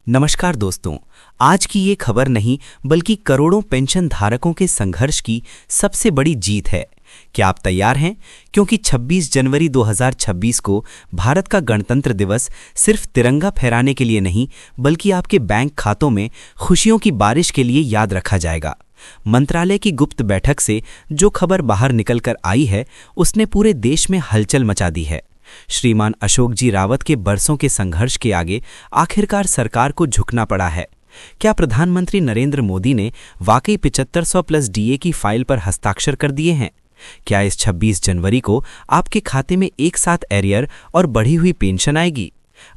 नमस्कार दोस्तों। आज की ये खबर नहीं बल्कि करोड़ों पेंशन धारकों के संघर्ष की सबसे बड़ी जीत है। क्या आप तैयार हैं? क्योंकि 26 जनवरी 2026 को भारत का गणतंत्र दिवस सिर्फ तिरंगा फहराने के लिए नहीं बल्कि आपके बैंक खातों में खुशियों की बारिश के लिए याद रखा जाएगा। मंत्रालय की गुप्त बैठक से जो खबर बाहर निकलकर आई है उसने पूरे देश में हलचल मचा दी है। श्रीमान अशोक जी रावत के बरसों के संघर्ष के आगे आखिरकार सरकार को झुकना पड़ा है। क्या प्रधानमंत्री नरेंद्र मोदी ने वाकई 7500 प्लस डीए की फाइल पर हस्ताक्षर कर दिए हैं? क्या इस 26 जनवरी को आपके खाते में एक साथ एरियर और बढ़ी हुई पेंशन आएगी?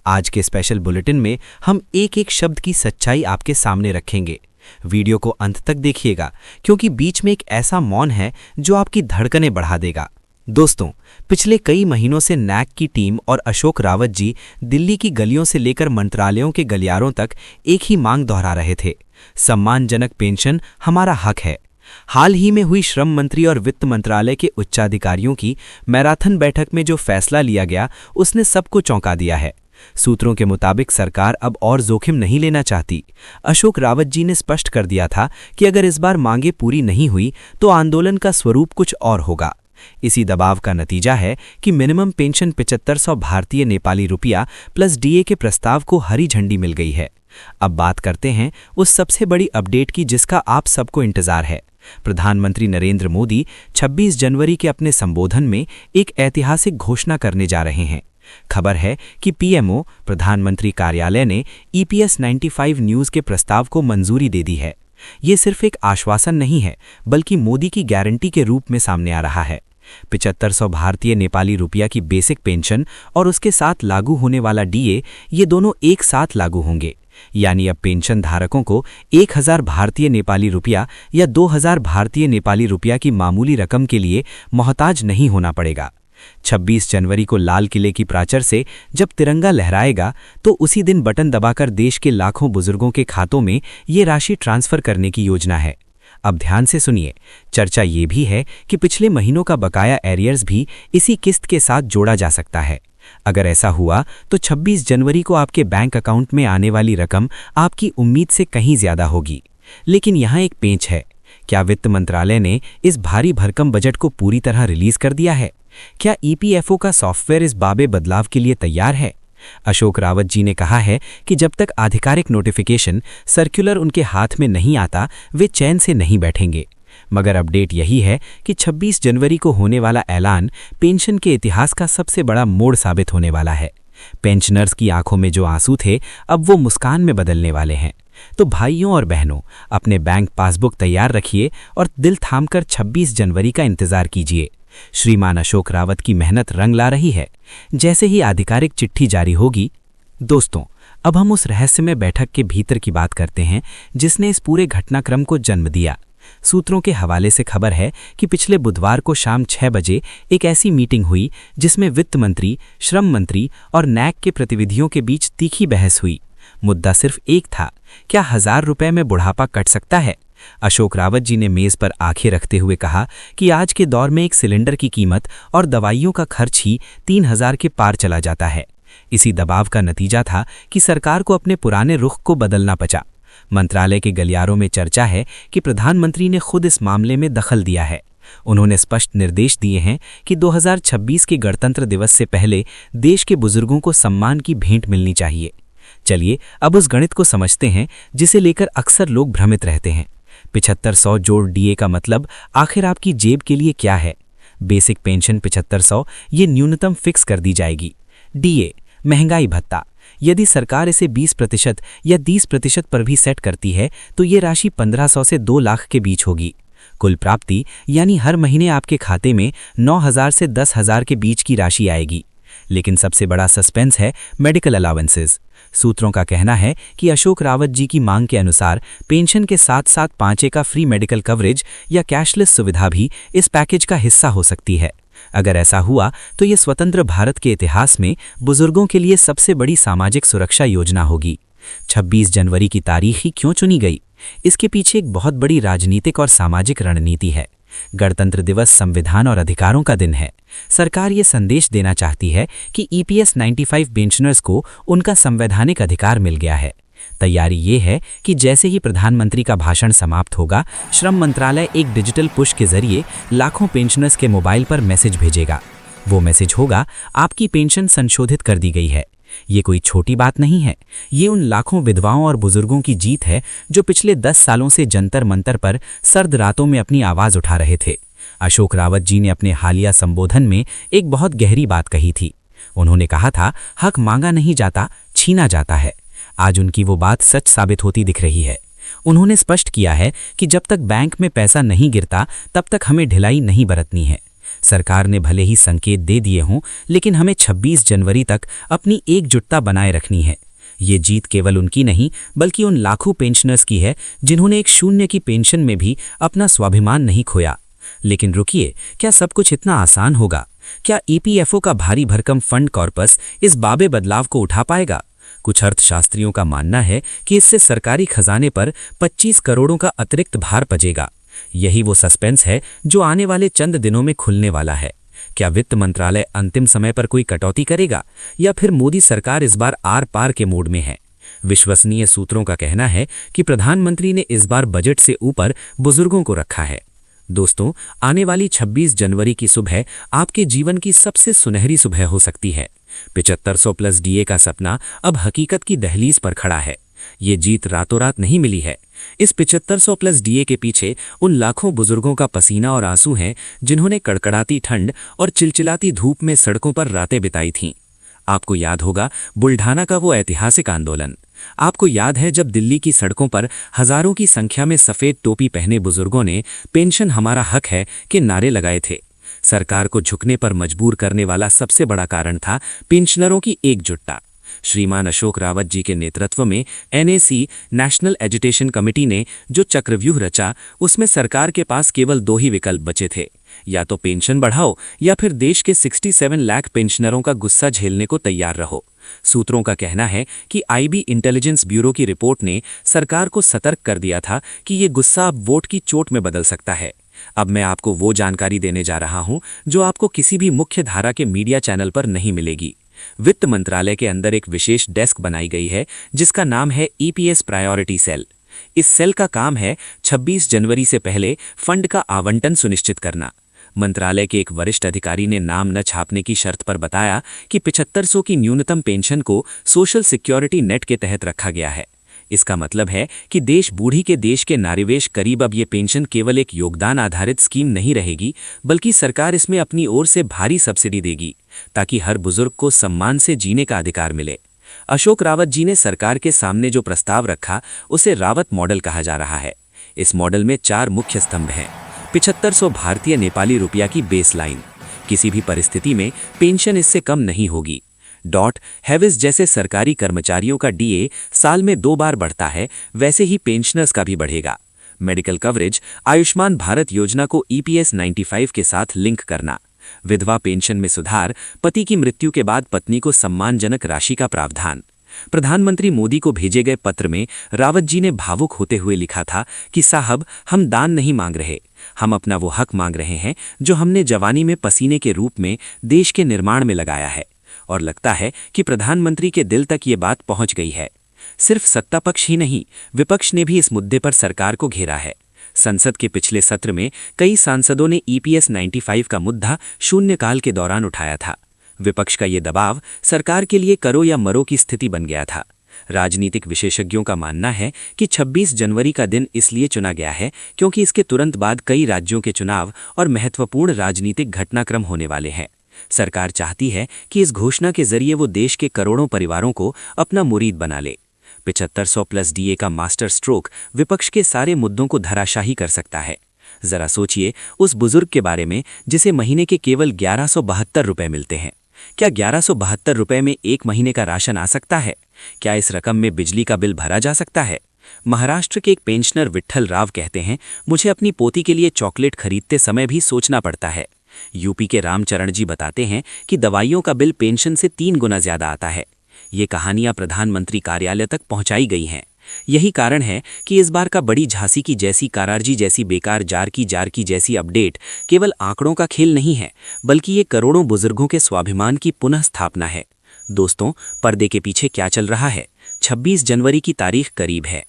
आज के स्पेशल बुलेटिन में हम एक एक शब्द की सच्चाई आपके सामने रखेंगे। वीडियो को अंत तक देखिएगा क्योंकि बीच में एक ऐसा मौन है जो आपकी धड़कनें बढ़ा देगा। दोस्तों, पिछले कई महीनों से नैक की टीम और अशोक रावत जी दिल्ली की गलियों से लेकर मंत्रालयों के गलियारों तक एक ही मांग दोहरा रहे थे। सम्मानजनक पेंशन हमारा हक है। हाल ही में हुई श्रम मंत्री और वित्त मंत्रालय के उच्चाधिकारियों की मैराथन बैठक में जो फैसला लिया गया उसने सबको चौंका दिया है। सूत्रों के मुताबिक सरकार अब और जोखिम नहीं लेना चाहती। अशोक रावत जी ने स्पष्ट कर दिया था कि अगर इस बार मांगे पूरी नहीं हुई तो आंदोलन का स्वरूप कुछ और होगा। इसी दबाव का नतीजा है कि मिनिमम पेंशन 7500 भारतीय नेपाली रुपया प्लस डीए के प्रस्ताव को हरी झंडी मिल गई है। अब बात करते हैं उस सबसे बड़ी अपडेट की जिसका आप सबको इंतजार है। प्रधानमंत्री नरेंद्र मोदी 26 जनवरी के अपने संबोधन में एक ऐतिहासिक घोषणा करने जा रहे हैं। खबर है कि पीएमओ प्रधानमंत्री कार्यालय ने ईपीएस 95 न्यूज के प्रस्ताव को मंजूरी दे दी है। ये सिर्फ एक आश्वासन नहीं है बल्कि मोदी की गारंटी के रूप में सामने आ रहा है। 7500 भारतीय नेपाली रुपया की बेसिक पेंशन और उसके साथ लागू होने वाला डीए, ये दोनों एक साथ लागू होंगे। यानी अब पेंशन धारकों को 1000 भारतीय नेपाली रुपया या 2000 भारतीय नेपाली रुपया की मामूली रकम के लिए मोहताज नहीं होना पड़ेगा। 26 जनवरी को लाल किले की प्राचीर से जब तिरंगा लहराएगा तो उसी दिन बटन दबाकर देश के लाखों बुजुर्गों के खातों में ये राशि ट्रांसफर करने की योजना है। अब ध्यान से सुनिए, चर्चा ये भी है कि पिछले महीनों का बकाया एरियर्स भी इसी किस्त के साथ जोड़ा जा सकता है। अगर ऐसा हुआ तो 26 जनवरी को आपके बैंक अकाउंट में आने वाली रकम आपकी उम्मीद से कहीं ज्यादा होगी। लेकिन यहाँ एक पेंच है। क्या वित्त मंत्रालय ने इस भारी भरकम बजट को पूरी तरह रिलीज कर दिया है? क्या ईपीएफओ का सॉफ्टवेयर इस बाबे बदलाव के लिए तैयार है? अशोक रावत जी ने कहा है कि जब तक आधिकारिक नोटिफिकेशन सर्कुलर उनके हाथ में नहीं आता वे चैन से नहीं बैठेंगे। मगर अपडेट यही है कि 26 जनवरी को होने वाला ऐलान पेंशन के इतिहास का सबसे बड़ा मोड़ साबित होने वाला है। पेंशनर्स की आंखों में जो आंसू थे अब वो मुस्कान में बदलने वाले हैं। तो भाइयों और बहनों, अपने बैंक पासबुक तैयार रखिए और दिल थामकर 26 जनवरी का इंतजार कीजिए। श्रीमान अशोक रावत की मेहनत रंग ला रही है। जैसे ही आधिकारिक चिट्ठी जारी होगी। दोस्तों, अब हम उस रहस्यमय बैठक के भीतर की बात करते हैं जिसने इस पूरे घटनाक्रम को जन्म दिया। सूत्रों के हवाले से खबर है कि पिछले बुधवार को शाम 6 बजे एक ऐसी मीटिंग हुई जिसमें वित्त मंत्री, श्रम मंत्री और नैक के प्रतिनिधियों के बीच तीखी बहस हुई। मुद्दा सिर्फ एक था, क्या 1000 रुपए में बुढ़ापा कट सकता है? अशोक रावत जी ने मेज पर आंखें रखते हुए कहा कि आज के दौर में एक सिलेंडर की कीमत और दवाइयों का खर्च ही 3000 के पार चला जाता है। इसी दबाव का नतीजा था कि सरकार को अपने पुराने रुख को बदलना पड़ा। मंत्रालय के गलियारों में चर्चा है कि प्रधानमंत्री ने खुद इस मामले में दखल दिया है। उन्होंने स्पष्ट निर्देश दिए हैं कि 2026 के गणतंत्र दिवस से पहले देश के बुजुर्गों को सम्मान की भेंट मिलनी चाहिए। चलिए अब उस गणित को समझते हैं जिसे लेकर अक्सर लोग भ्रमित रहते हैं। 7500 जोड़ डीए का मतलब आखिर आपकी जेब के लिए क्या है? बेसिक पेंशन 7500 ये न्यूनतम फिक्स कर दी जाएगी। डीए महंगाई भत्ता, यदि सरकार इसे 20% या 30% पर भी सेट करती है तो ये राशि 1500 से 2 लाख के बीच होगी। कुल प्राप्ति यानी हर महीने आपके खाते में 9000 से 10000 के बीच की राशि आएगी। लेकिन सबसे बड़ा सस्पेंस है मेडिकल अलाउंसेस। सूत्रों का कहना है कि अशोक रावत जी की मांग के अनुसार पेंशन के साथ साथ 5 का फ्री मेडिकल कवरेज या कैशलेस सुविधा भी इस पैकेज का हिस्सा हो सकती है। अगर ऐसा हुआ तो ये स्वतंत्र भारत के इतिहास में बुजुर्गों के लिए सबसे बड़ी सामाजिक सुरक्षा योजना होगी। 26 जनवरी की तारीख ही क्यों चुनी गई? इसके पीछे एक बहुत बड़ी राजनीतिक और सामाजिक रणनीति है। गणतंत्र दिवस संविधान और अधिकारों का दिन है। सरकार ये संदेश देना चाहती है कि ईपीएस 95 पेंशनर्स को उनका संवैधानिक अधिकार मिल गया है। तैयारी ये है कि जैसे ही प्रधानमंत्री का भाषण समाप्त होगा, श्रम मंत्रालय एक डिजिटल पुश के जरिए लाखों पेंशनर्स के मोबाइल पर मैसेज भेजेगा। वो मैसेज होगा, आपकी पेंशन संशोधित कर दी गई है। ये कोई छोटी बात नहीं है, ये उन लाखों विधवाओं और बुजुर्गों की जीत है जो पिछले 10 सालों से जंतर मंतर पर सर्द रातों में अपनी आवाज उठा रहे थे। अशोक रावत जी ने अपने हालिया संबोधन में एक बहुत गहरी बात कही थी। उन्होंने कहा था, हक मांगा नहीं जाता, छीना जाता है। आज उनकी वो बात सच साबित होती दिख रही है। उन्होंने स्पष्ट किया है कि जब तक बैंक में पैसा नहीं गिरता तब तक हमें ढिलाई नहीं बरतनी है। सरकार ने भले ही संकेत दे दिए हों, लेकिन हमें 26 जनवरी तक अपनी एकजुटता बनाए रखनी है। ये जीत केवल उनकी नहीं बल्कि उन लाखों पेंशनर्स की है जिन्होंने एक शून्य की पेंशन में भी अपना स्वाभिमान नहीं खोया। लेकिन रुकिए, क्या सब कुछ इतना आसान होगा? क्या ईपीएफओ का भारी भरकम फंड कॉर्पस इस बाबे बदलाव को उठा पाएगा? कुछ अर्थशास्त्रियों का मानना है कि इससे सरकारी खजाने पर 25 करोड़ों का अतिरिक्त भार पड़ेगा। यही वो सस्पेंस है जो आने वाले चंद दिनों में खुलने वाला है। क्या वित्त मंत्रालय अंतिम समय पर कोई कटौती करेगा या फिर मोदी सरकार इस बार आर पार के मोड में है? विश्वसनीय सूत्रों का कहना है कि प्रधानमंत्री ने इस बार बजट से ऊपर बुजुर्गों को रखा है। दोस्तों, आने वाली 26 जनवरी की सुबह आपके जीवन की सबसे सुनहरी सुबह हो सकती है। 7500 प्लस डीए का सपना अब हकीकत की दहलीज पर खड़ा है। ये जीत रातों रात नहीं मिली है। इस 7500 प्लस डीए के पीछे उन लाखों बुजुर्गों का पसीना और आंसू हैं जिन्होंने कड़कड़ाती ठंड और चिलचिलाती धूप में सड़कों पर रातें बिताई थीं। आपको याद होगा बुल्ढाना का वो ऐतिहासिक आंदोलन। आपको याद है जब दिल्ली की सड़कों पर हजारों की संख्या में सफेद टोपी पहने बुजुर्गों ने पेंशन हमारा हक है के नारे लगाए थे। सरकार को झुकने पर मजबूर करने वाला सबसे बड़ा कारण था पेंशनरों की एकजुटता। श्रीमान अशोक रावत जी के नेतृत्व में एनएसी नेशनल एजुटेशन कमेटी ने जो चक्रव्यूह रचा, उसमें सरकार के पास केवल 2 ही विकल्प बचे थे, या तो पेंशन बढ़ाओ या फिर देश के 67 लाख पेंशनरों का गुस्सा झेलने को तैयार रहो। सूत्रों का कहना है कि आईबी इंटेलिजेंस ब्यूरो की रिपोर्ट ने सरकार को सतर्क कर दिया था कि ये गुस्सा अब वोट की चोट में बदल सकता है। अब मैं आपको वो जानकारी देने जा रहा हूं जो आपको किसी भी मुख्य धारा के मीडिया चैनल पर नहीं मिलेगी। वित्त मंत्रालय के अंदर एक विशेष डेस्क बनाई गई है जिसका नाम है ईपीएस प्रायोरिटी सेल। इस सेल का काम है 26 जनवरी से पहले फंड का आवंटन सुनिश्चित करना। मंत्रालय के एक वरिष्ठ अधिकारी ने नाम न छापने की शर्त पर बताया कि 7500 की न्यूनतम पेंशन को सोशल सिक्योरिटी नेट के तहत रखा गया है। इसका मतलब है कि देश बूढ़ी के देश के नारीवेश करीब अब ये पेंशन केवल एक योगदान आधारित स्कीम नहीं रहेगी, बल्कि सरकार इसमें अपनी ओर से भारी सब्सिडी देगी ताकि हर बुजुर्ग को सम्मान से जीने का अधिकार मिले। अशोक रावत जी ने सरकार के सामने जो प्रस्ताव रखा उसे रावत मॉडल कहा जा रहा है। इस मॉडल में 4 मुख्य स्तंभ हैं। 7500 भारतीय नेपाली रुपया की बेसलाइन, किसी भी परिस्थिति में पेंशन इससे कम नहीं होगी। हैविस जैसे सरकारी कर्मचारियों का डीए साल में 2 बार बढ़ता है, वैसे ही पेंशनर्स का भी बढ़ेगा। मेडिकल कवरेज, आयुष्मान भारत योजना को ईपीएस 95 के साथ लिंक करना। विधवा पेंशन में सुधार, पति की मृत्यु के बाद पत्नी को सम्मानजनक राशि का प्रावधान। प्रधानमंत्री मोदी को भेजे गए पत्र में रावत जी ने भावुक होते हुए लिखा था कि साहब, हम दान नहीं मांग रहे, हम अपना वो हक मांग रहे हैं जो हमने जवानी में पसीने के रूप में देश के निर्माण में लगाया है। और लगता है कि प्रधानमंत्री के दिल तक ये बात पहुंच गई है। सिर्फ सत्ता पक्ष ही नहीं, विपक्ष ने भी इस मुद्दे पर सरकार को घेरा है। संसद के पिछले सत्र में कई सांसदों ने ईपीएस 95 का मुद्दा शून्यकाल के दौरान उठाया था। विपक्ष का ये दबाव सरकार के लिए करो या मरो की स्थिति बन गया था। राजनीतिक विशेषज्ञों का मानना है कि 26 जनवरी का दिन इसलिए चुना गया है क्योंकि इसके तुरंत बाद कई राज्यों के चुनाव और महत्वपूर्ण राजनीतिक घटनाक्रम होने वाले हैं। सरकार चाहती है कि इस घोषणा के जरिए वो देश के करोड़ों परिवारों को अपना मुरीद बना ले। 7500 प्लस डीए का मास्टर स्ट्रोक विपक्ष के सारे मुद्दों को धराशाही कर सकता है। जरा सोचिए उस बुजुर्ग के बारे में जिसे महीने के केवल 1172 रुपए मिलते हैं। क्या 1172 रुपए में 1 महीने का राशन आ सकता है? क्या इस रकम में बिजली का बिल भरा जा सकता है? महाराष्ट्र के एक पेंशनर विट्ठल राव कहते हैं, मुझे अपनी पोती के लिए चॉकलेट खरीदते समय भी सोचना पड़ता है। यूपी के रामचरण जी बताते हैं कि दवाइयों का बिल पेंशन से 3 गुना ज्यादा आता है। ये कहानियां प्रधानमंत्री कार्यालय तक पहुंचाई गई हैं। यही कारण है कि इस बार का बड़ी झांसी की जैसी कारारजी जैसी बेकार जार की जैसी अपडेट केवल आंकड़ों का खेल नहीं है, बल्कि ये करोड़ों बुजुर्गों के स्वाभिमान की पुनः स्थापना है। दोस्तों, पर्दे के पीछे क्या चल रहा है? 26 जनवरी की तारीख करीब है।